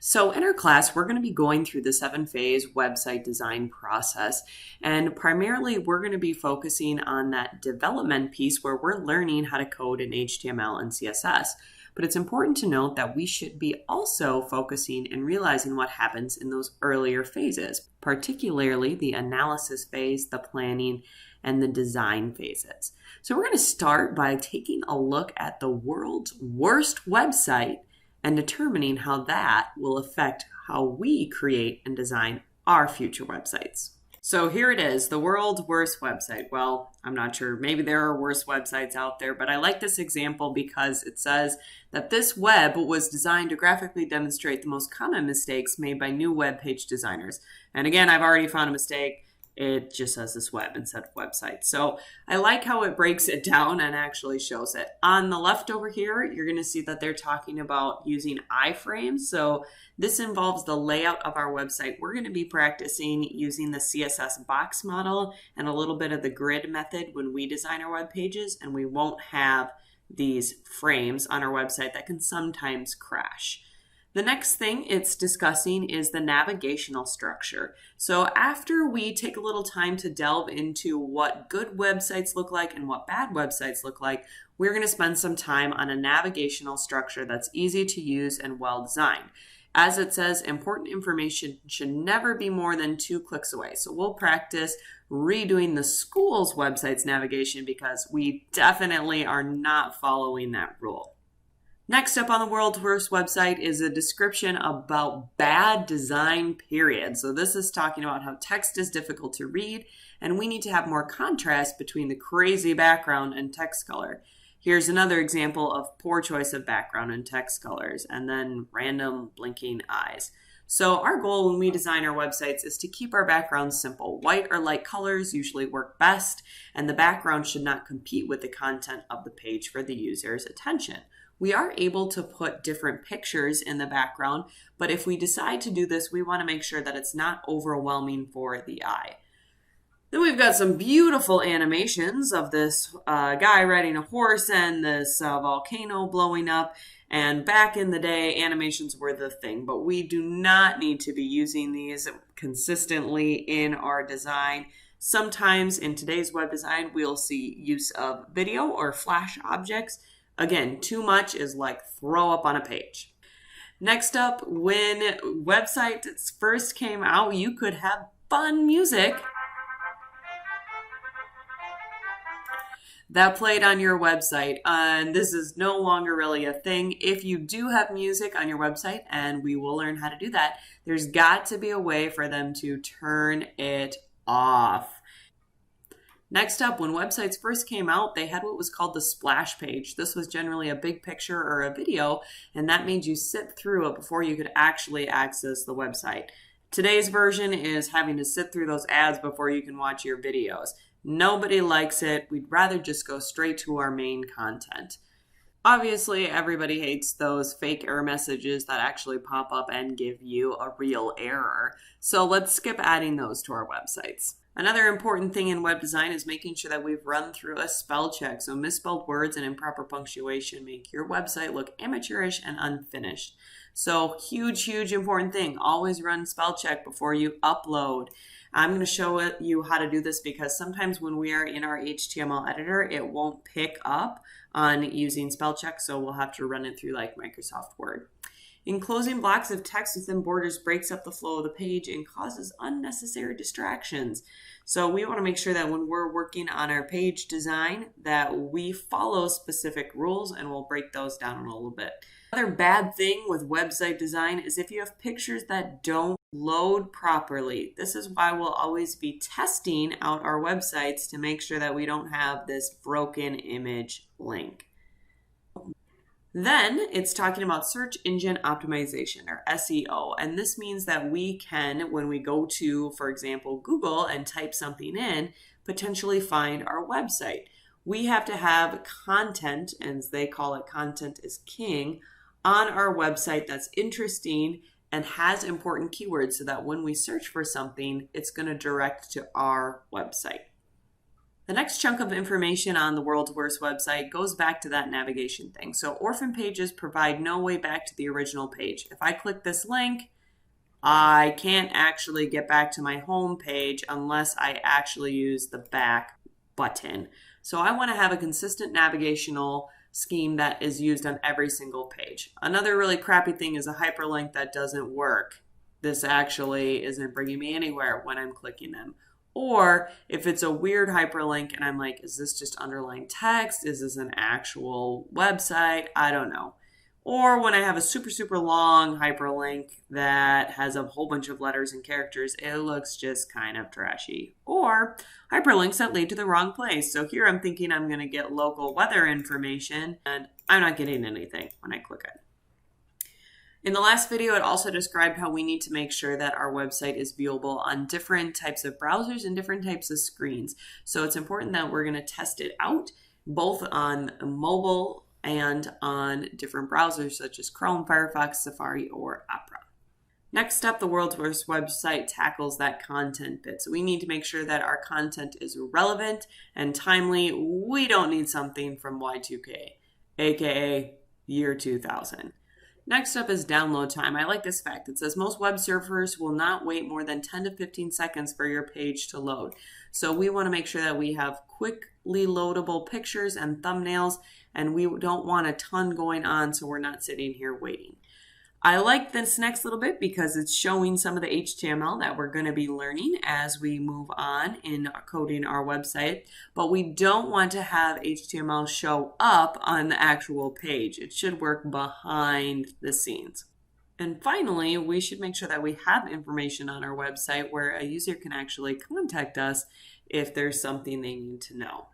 So in our class, we're going to be going through the 7-phase website design process. And primarily, we're going to be focusing on that development piece where we're learning how to code in HTML and CSS. But it's important to note that we should be also focusing and realizing what happens in those earlier phases, particularly the analysis phase, the planning, and the design phases. So we're going to start by taking a look at the world's worst website and determining how that will affect how we create and design our future websites. So here it is, the world's worst website. Well, I'm not sure, maybe there are worse websites out there, but I like this example because it says that this web was designed to graphically demonstrate the most common mistakes made by new web page designers. And again, I've already found a mistake. It just says this web instead of website. So I like how it breaks it down and actually shows it. On the left over here, you're going to see that they're talking about using iframes. So this involves the layout of our website. We're going to be practicing using the CSS box model and a little bit of the grid method when we design our web pages, and we won't have these frames on our website that can sometimes crash. The next thing it's discussing is the navigational structure. So after we take a little time to delve into what good websites look like and what bad websites look like, we're going to spend some time on a navigational structure that's easy to use and well designed. As it says, important information should never be more than 2 clicks away. So we'll practice redoing the school's website's navigation because we definitely are not following that rule. Next up on the world's worst website is a description about bad design, period. So this is talking about how text is difficult to read, and we need to have more contrast between the crazy background and text color. Here's another example of poor choice of background and text colors, and then random blinking eyes. So our goal when we design our websites is to keep our backgrounds simple. White or light colors usually work best, and the background should not compete with the content of the page for the user's attention. We are able to put different pictures in the background, but if we decide to do this, we want to make sure that it's not overwhelming for the eye. Then we've got some beautiful animations of this guy riding a horse and this volcano blowing up. And back in the day, animations were the thing, but we do not need to be using these consistently in our design. Sometimes in today's web design, we'll see use of video or flash objects. Again, too much is like throw up on a page. Next up, when websites first came out, you could have fun music that played on your website. And this is no longer really a thing. If you do have music on your website, and we will learn how to do that, there's got to be a way for them to turn it off. Next up, when websites first came out, they had what was called the splash page. This was generally a big picture or a video, and that made you sit through it before you could actually access the website. Today's version is having to sit through those ads before you can watch your videos. Nobody likes it. We'd rather just go straight to our main content. Obviously, everybody hates those fake error messages that actually pop up and give you a real error. So let's skip adding those to our websites. Another important thing in web design is making sure that we've run through a spell check. So misspelled words and improper punctuation make your website look amateurish and unfinished. So huge important thing. Always run spell check before you upload. I'm going to show you how to do this because sometimes when we are in our HTML editor, it won't pick up on using spell check. So we'll have to run it through like Microsoft Word. Enclosing blocks of text within borders breaks up the flow of the page and causes unnecessary distractions. So we want to make sure that when we're working on our page design that we follow specific rules, and we'll break those down a little bit. Another bad thing with website design is if you have pictures that don't load properly. This is why we'll always be testing out our websites to make sure that we don't have this broken image link. Then it's talking about search engine optimization, or SEO. And this means that we can, when we go to, for example, Google and type something in, potentially find our website. We have to have content, as they call it, content is king, on our website that's interesting and has important keywords so that when we search for something, it's going to direct to our website. The next chunk of information on the world's worst website goes back to that navigation thing. So orphan pages provide no way back to the original page. If I click this link, I can't actually get back to my home page unless I actually use the back button. So I want to have a consistent navigational scheme that is used on every single page. Another really crappy thing is a hyperlink that doesn't work. This actually isn't bringing me anywhere when I'm clicking them. Or if it's a weird hyperlink and I'm like, is this just underlying text? Is this an actual website? I don't know. Or when I have a super, super long hyperlink that has a whole bunch of letters and characters, it looks just kind of trashy. Or hyperlinks that lead to the wrong place. So here I'm thinking I'm going to get local weather information, and I'm not getting anything when I click it. In the last video, it also described how we need to make sure that our website is viewable on different types of browsers and different types of screens. So it's important that we're going to test it out both on mobile and on different browsers such as Chrome, Firefox, Safari, or Opera. Next up, the world's worst website tackles that content bit. So we need to make sure that our content is relevant and timely. We don't need something from Y2K, aka year 2000. Next up is download time. I like this fact. It says most web servers will not wait more than 10 to 15 seconds for your page to load. So we want to make sure that we have quickly loadable pictures and thumbnails, and we don't want a ton going on so we're not sitting here waiting. I like this next little bit because it's showing some of the HTML that we're going to be learning as we move on in coding our website, but we don't want to have HTML show up on the actual page. It should work behind the scenes. And finally, we should make sure that we have information on our website where a user can actually contact us if there's something they need to know.